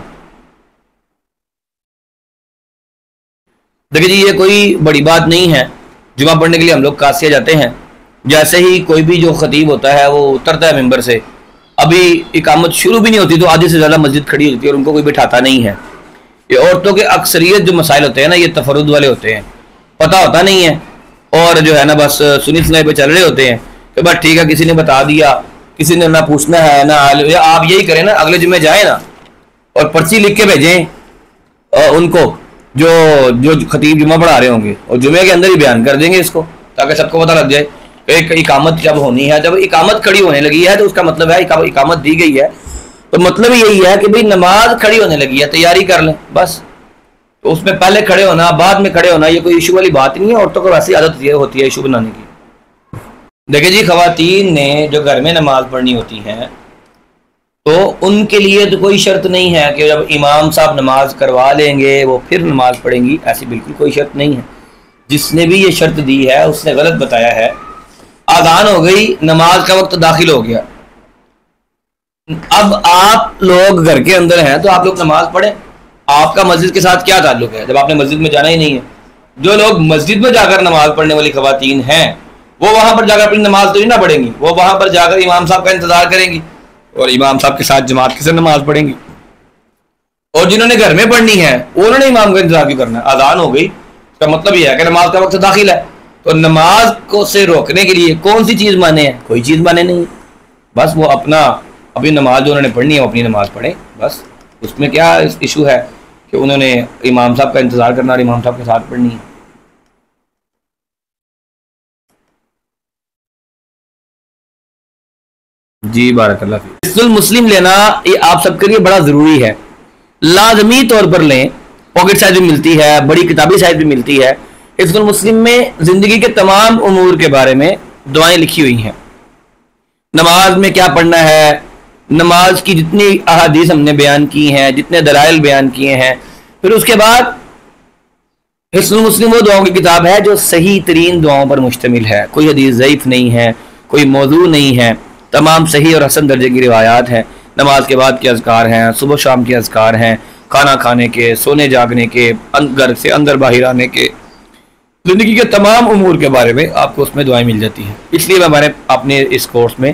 دیکھیے جی یہ کوئی بڑی بات نہیں ہے. جمعہ پڑھنے کے لیے ہم لوگ قاسیہ جاتے ہیں. جیسے ہی کوئی بھی جو خطیب ہوتا ہے وہ اترتا ہے ممبر سے، ابھی اقامت شروع بھی نہیں ہوتی تو آدھی سے زیادہ مسجد کھڑی ہوتی ہے اور ان کو کوئی بٹھاتا نہیں ہے. یہ عورتوں کے اکثریت جو مسائل ہوتے ہیں نا، یہ تفرد والے ہوتے ہیں، پتہ ہوتا نہیں ہے، اور جو ہے نا بس سنی سنائی پہ چل رہے ہوتے ہیں کہ بس ٹھیک ہے کسی نے بتا دیا، کسی نے نہ پوچھنا ہے نہ. آپ یہی کریں نا، اگلے جمعے جائیں نا اور پرچی لکھ کے بھیجیں ان کو جو خطیب جمعہ پڑھا رہے ہوں گے، اور جمعے کے اندر ہی بیان کر دیں گے اس کو، تاکہ سب کو پتہ لگ جائے کہ اقامت جب ہونی ہے. جب اقامت کھڑی ہونے لگی ہے تو اس کا مطلب ہے اقامت دی گئی ہے، تو مطلب یہی ہے کہ بھئی نماز کھڑی ہونے لگی ہے، تیاری کر لیں بس. تو اس میں پہلے کھڑے ہونا بعد میں کھڑے ہونا یہ کوئی ایشو والی بات نہیں ہے. عورتوں کو ویسی عادت یہ ہوتی ہے ایشو بنانے کی. دیکھیں جی خواتین نے جو گھر میں نماز پڑھنی ہوتی ہیں تو ان کے لیے تو کوئی شرط نہیں ہے کہ جب امام صاحب نماز کروا لیں گے وہ پھر نماز پڑھیں گی، ایسی بالکل کوئی شرط نہیں ہے. جس نے بھی یہ شرط دی ہے اس نے غلط بتایا ہے. اذان ہو گئی، نماز کا وقت داخل ہو گیا، اب آپ لوگ گھر کے اندر ہیں تو آپ لوگ نماز پڑھیں. آپ کا مسجد کے ساتھ کیا تعلق ہے جب آپ نے مسجد میں جانا ہی نہیں ہے؟ جو لوگ مسجد میں جا کر نماز پڑھنے والی خواتین ہیں وہ وہاں پر جا کر اپنی نماز تو نہیں نہ پڑھیں گی، وہ وہاں پر جا کر امام صاحب کا انتظار کریں گی اور امام صاحب کے ساتھ جماعت کے ساتھ نماز پڑھیں گی. اور جنہوں نے گھر میں پڑھنی ہے انہوں نے امام کا انتظار کیوں کرنا ہے؟ اذان ہو گئی، اس کا مطلب یہ ہے کہ نماز کا وقت داخل ہے. تو نماز کو سے روکنے کے لیے کون سی چیز مانے ہیں؟ کوئی چیز مانے نہیں، بس وہ اپنی نماز جو انہوں نے پڑھنی ہے وہ اپنی نماز پڑھیں، بس اس میں کیا ایشو ہے کہ انہوں نے امام صاحب کا انتظار کرنا اور امام صاحب کے ساتھ پڑھنی ہے۔ جی بارک اللہ فیک۔ حصن المسلم لینا یہ آپ سب کے لیے بڑا ضروری ہے، لازمی طور پر لیں، پاکٹ سائز بھی ملتی ہے، بڑی کتابی سائز بھی ملتی ہے۔ حصن المسلم میں زندگی کے تمام امور کے بارے میں دعائیں لکھی ہوئی ہیں، نماز میں کیا پڑھنا ہے، نماز کی جتنی احادیث ہم نے بیان کی ہیں، جتنے دلائل بیان کیے ہیں، پھر اس کے بعد حصن المسلم وہ دعاؤں کی کتاب ہے جو صحیح ترین دعاؤں پر مشتمل ہے، کوئی حدیث ضعیف نہیں ہے، کوئی موضوع نہیں ہے، تمام صحیح اور حسن درجے کی روایات ہیں۔ نماز کے بعد کے اذکار ہیں، صبح شام کے اذکار ہیں، کھانا کھانے کے، سونے جاگنے کے، گھر سے اندر باہر آنے کے، زندگی کے تمام امور کے بارے میں آپ کو اس میں دعائیں مل جاتی ہیں۔ اس لیے میں نے اپنے اس کورس میں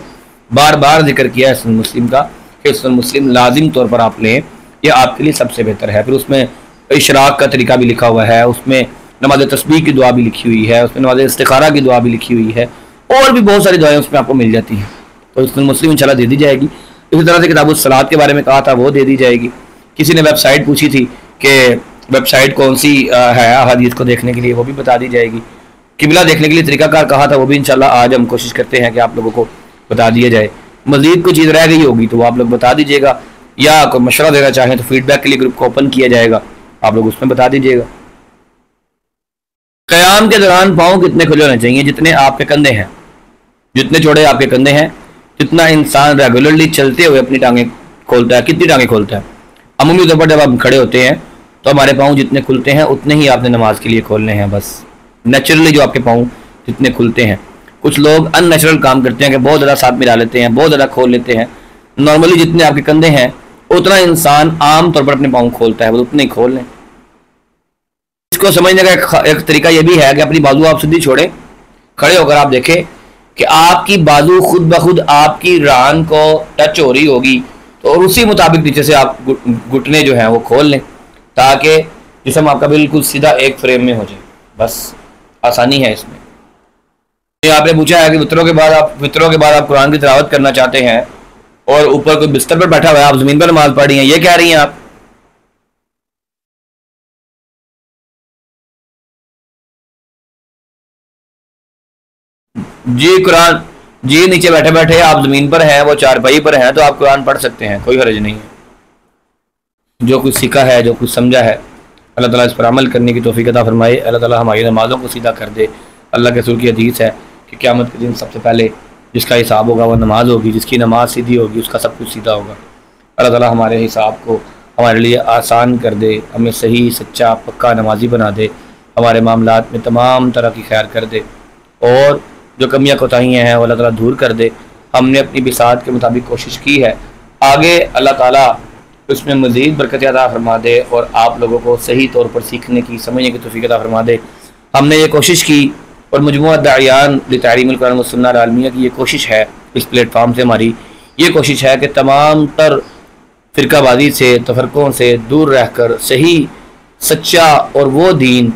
بار بار ذکر کیا حصن المسلم کا کہ حصن المسلم لازم طور پر آپ لیں، یہ آپ کے لیے سب سے بہتر ہے۔ پھر اس میں اشراق کا طریقہ بھی لکھا ہوا ہے، اس میں نماز تسبیح کی دعا بھی لکھی ہوئی ہے، اس میں نماز استخارہ کی دعا بھی لکھی ہوئی ہے، اور بھی بہت ساری دعائیں اس میں آپ کو مل جاتی ہیں۔ تو حصن المسلم انشاءاللہ دے دی جائے گی۔ اسی طرح سے کتاب الصلاۃ کے بارے میں کہا تھا، وہ دے دی جائے گی۔ کسی نے ویب سائٹ پوچھی تھی کہ ویب سائٹ کون سی ہے احادیث کو دیکھنے کے لیے، وہ بھی بتا دی جائے گی۔ قبلہ دیکھنے کے لیے طریقہ کار کہا تھا، وہ بھی انشاءاللہ آج ہم کوشش کرتے ہیں کہ آپ لوگوں کو بتا دیا جائے۔ مزید کوئی چیز رہ گئی ہوگی تو وہ آپ لوگ بتا دیجیے گا، یا کوئی مشورہ دینا چاہیں تو فیڈ بیک کے لیے گروپ کو اوپن کیا جائے گا، آپ لوگ اس میں بتا دیجیے گا۔ قیام کے دوران پاؤں کتنے کھلے ہونے چاہیے؟ جتنے آپ کے کندھے ہیں، جتنے چوڑے آپ کے کندھے ہیں، جتنا انسان ریگولرلی چلتے ہوئے اپنی ٹانگیں کھولتا ہے، کتنی ٹانگیں کھولتا ہے؟ عمومی طور پر جب آپ کھڑے ہوتے ہیں تو ہمارے پاؤں جتنے کھلتے ہیں اتنے ہی آپ نے نماز کے لیے کھولنے ہیں، بس نیچرلی جو آپ کے پاؤں جتنے کھلتے ہیں۔ کچھ لوگ ان نیچرل کام کرتے ہیں کہ بہت زیادہ ساتھ ملا لیتے ہیں، بہت زیادہ کھول لیتے ہیں۔ نارملی جتنے آپ کے کندھے ہیں اتنا انسان عام طور پر اپنے پاؤں کھولتا ہے، بس اتنے ہی کھول لیں۔ اس کو سمجھنے کا ایک طریقہ یہ بھی ہے کہ اپنی بازو آپ سیدھی چھوڑیں، کھڑے ہو کر آپ دیکھیں کہ آپ کی بازو خود بخود آپ کی ران کو ٹچ ہو رہی ہوگی، تو اور اسی مطابق نیچے سے آپ گھٹنے جو ہیں وہ کھول لیں تاکہ جسم آپ کا بالکل سیدھا ایک فریم میں ہو جائے، بس آسانی ہے اس میں۔ آپ نے پوچھا ہے کہ فطروں کے بعد آپ قرآن کی تلاوت کرنا چاہتے ہیں اور اوپر کوئی بستر پر بیٹھا ہوا ہے، آپ زمین پر نماز پڑھ رہی ہیں، یہ کہہ رہی ہیں آپ؟ جی قرآن، جی نیچے بیٹھے بیٹھے آپ زمین پر ہیں، وہ چارپائی پر ہیں، تو آپ قرآن پڑھ سکتے ہیں، کوئی حرج نہیں ہے۔ جو کچھ سیکھا ہے، جو کچھ سمجھا ہے، اللہ تعالیٰ اس پر عمل کرنے کی توفیق عطا فرمائے۔ اللہ تعالیٰ ہماری نمازوں کو سیدھا کر دے۔ اللہ کے رسول کی حدیث ہے کہ قیامت کے دن سب سے پہلے جس کا حساب ہوگا وہ نماز ہوگی، جس کی نماز سیدھی ہوگی اس کا سب کچھ سیدھا ہوگا۔ اللہ تعالیٰ ہمارے حساب کو ہمارے لیے آسان کر دے، ہمیں صحیح سچا پکا نمازی بنا دے، ہمارے معاملات میں تمام طرح کی خیر کر دے، اور جو کمیاں کوتاہیاں ہیں وہ اللہ تعالیٰ دور کر دے۔ ہم نے اپنی بساط کے مطابق کوشش کی ہے، آگے اللہ تعالیٰ اس میں مزید برکت عطا فرما دے اور آپ لوگوں کو صحیح طور پر سیکھنے کی، سمجھنے کی توفیق عطا فرما دے۔ ہم نے یہ کوشش کی، اور مجموعہ داعیان لتعلیم القرآن والسنہ العالمیہ کی یہ کوشش ہے، اس پلیٹ فارم سے ہماری یہ کوشش ہے کہ تمام تر فرقہ بازی سے، تفرقوں سے دور رہ کر صحیح سچا اور وہ دین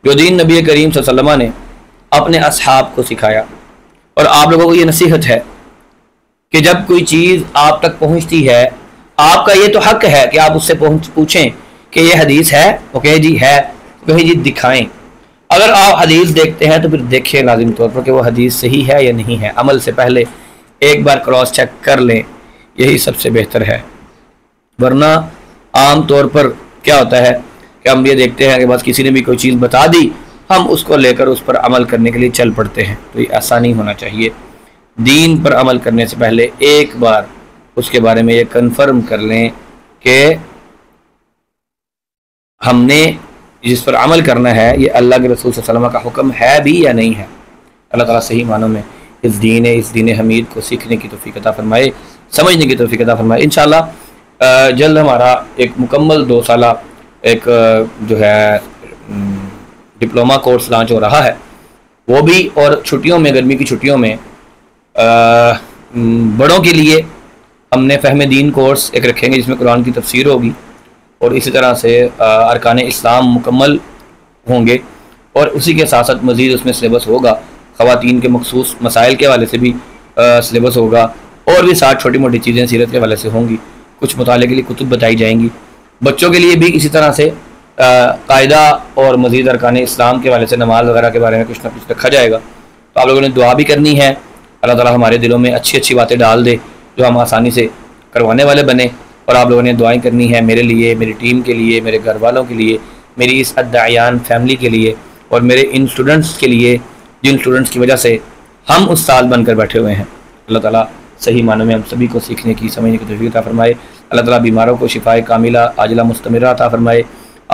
جو دین نبی کریم صلی اللہ علیہ وسلم نے اپنے اصحاب کو سکھایا، اور آپ لوگوں کو یہ نصیحت ہے کہ جب کوئی چیز آپ تک پہنچتی ہے، آپ کا یہ تو حق ہے کہ آپ اس سے پوچھیں کہ یہ حدیث ہے، وہ کہے جی ہے، کہیں جی دکھائیں۔ اگر آپ حدیث دیکھتے ہیں تو پھر دیکھیں لازم طور پر کہ وہ حدیث صحیح ہے یا نہیں ہے، عمل سے پہلے ایک بار کراس چیک کر لیں، یہی سب سے بہتر ہے۔ ورنہ عام طور پر کیا ہوتا ہے کہ ہم یہ دیکھتے ہیں کہ بس کسی نے بھی کوئی چیز بتا دی، ہم اس کو لے کر اس پر عمل کرنے کے لیے چل پڑتے ہیں، تو یہ ایسا نہیں ہونا چاہیے۔ دین پر عمل کرنے سے پہلے ایک بار اس کے بارے میں یہ کنفرم کر لیں کہ ہم نے جس پر عمل کرنا ہے یہ اللہ کے رسول صلی اللہ علیہ وسلم کا حکم ہے بھی یا نہیں ہے۔ اللہ تعالیٰ صحیح معنوں میں اس دین حمید کو سیکھنے کی توفیق عطا فرمائے، سمجھنے کی توفیق عطا فرمائے۔ انشاءاللہ جلد ہمارا ایک مکمل 2 سالہ ایک جو ہے ڈپلومہ کورس لانچ ہو رہا ہے، وہ بھی، اور چھٹیوں میں، گرمی کی چھٹیوں میں بڑوں کے لیے ہم نے فہم دین کورس ایک رکھیں گے جس میں قرآن کی تفسیر ہوگی، اور اسی طرح سے ارکان اسلام مکمل ہوں گے، اور اسی کے ساتھ ساتھ مزید اس میں سلیبس ہوگا، خواتین کے مخصوص مسائل کے حوالے سے بھی سلیبس ہوگا، اور بھی ساتھ چھوٹی موٹی چیزیں سیرت کے حوالے سے ہوں گی، کچھ مطالعے کے لیے کتب بتائی جائیں گی۔ بچوں کے لیے بھی اسی طرح سے قاعدہ اور مزید ارکان اسلام کے حوالے سے نماز وغیرہ کے بارے میں کچھ نہ کچھ رکھا جائے گا۔ تو آپ لوگوں نے دعا بھی کرنی ہے، اللہ تعالیٰ ہمارے دلوں میں اچھی اچھی باتیں ڈال دے جو ہم آسانی سے کروانے والے بنیں، اور آپ لوگوں نے دعائیں کرنی ہے میرے لیے، میری ٹیم کے لیے، میرے گھر والوں کے لیے، میری اس الداعیان فیملی کے لیے، اور میرے ان اسٹوڈنٹس کے لیے جن اسٹوڈنٹس کی وجہ سے ہم استاد بن کر بیٹھے ہوئے ہیں۔ اللہ تعالیٰ صحیح معنوں میں ہم سبھی کو سیکھنے کی، سمجھنے کی توفیق عطا فرمائے۔ اللہ تعالیٰ بیماروں کو شفائے کاملہ عاجلہ مستمرہ عطا فرمائے۔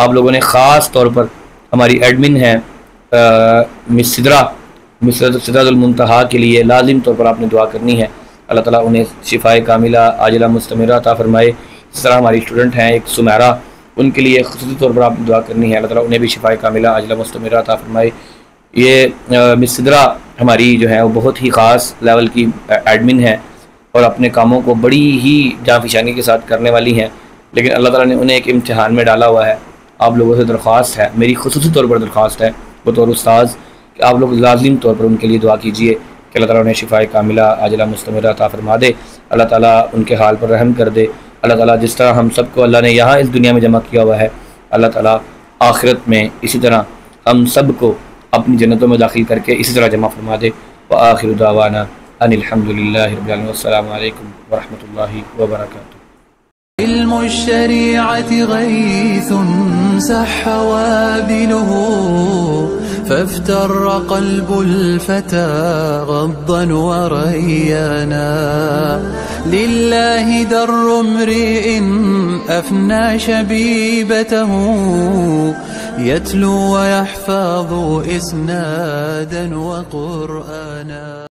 آپ لوگوں نے خاص طور پر ہماری ایڈمن ہیں مس سدرۃ المنتہا کے لیے لازم طور پر آپ نے دعا کرنی ہے، اللہ تعالیٰ انہیں شفائے کاملہ عاجلہ مستمرہ عطا فرمائے۔ اس طرح ہماری اسٹوڈنٹ ہیں ایک سمیرہ، ان کے لیے خصوصی طور پر آپ نے دعا کرنی ہے، اللہ تعالیٰ انہیں بھی شفائے کاملہ عاجلہ مستمرہ عطا فرمائے۔ یہ مس سدرہ ہماری جو ہے وہ بہت ہی خاص لیول کی ایڈمن ہے اور اپنے کاموں کو بڑی ہی جاں فشانی کے ساتھ کرنے والی ہیں، لیکن اللہ تعالیٰ نے انہیں ایک امتحان میں ڈالا ہوا ہے۔ آپ لوگوں سے درخواست ہے، میری خصوصی طور پر درخواست ہے بطور استاذ، کہ آپ لوگ لازم طور پر ان کے لیے دعا کیجئے کہ اللہ تعالیٰ انہیں شفائے کاملہ عاجلہ مستمرہ عطا فرما دے، اللہ تعالیٰ ان کے حال پر رحم کر دے۔ اللہ تعالیٰ جس طرح ہم سب کو اللہ نے یہاں اس دنیا میں جمع کیا ہوا ہے، اللہ تعالیٰ آخرت میں اسی طرح ہم سب کو اپنی جنتوں میں داخل کر کے اسی طرح جمع فرما دے۔ وآخر دعوانا ان الحمد للہ رب العالمین، والسلام علیکم ورحمۃ اللہ وبرکاتہ۔ علم الشريعة غيث سح وابله، فافتر قلب الفتى غضا وريانا، لله در امرئ أفنى شبيبته، يتلو ويحفظ إسنادا وقرآنا.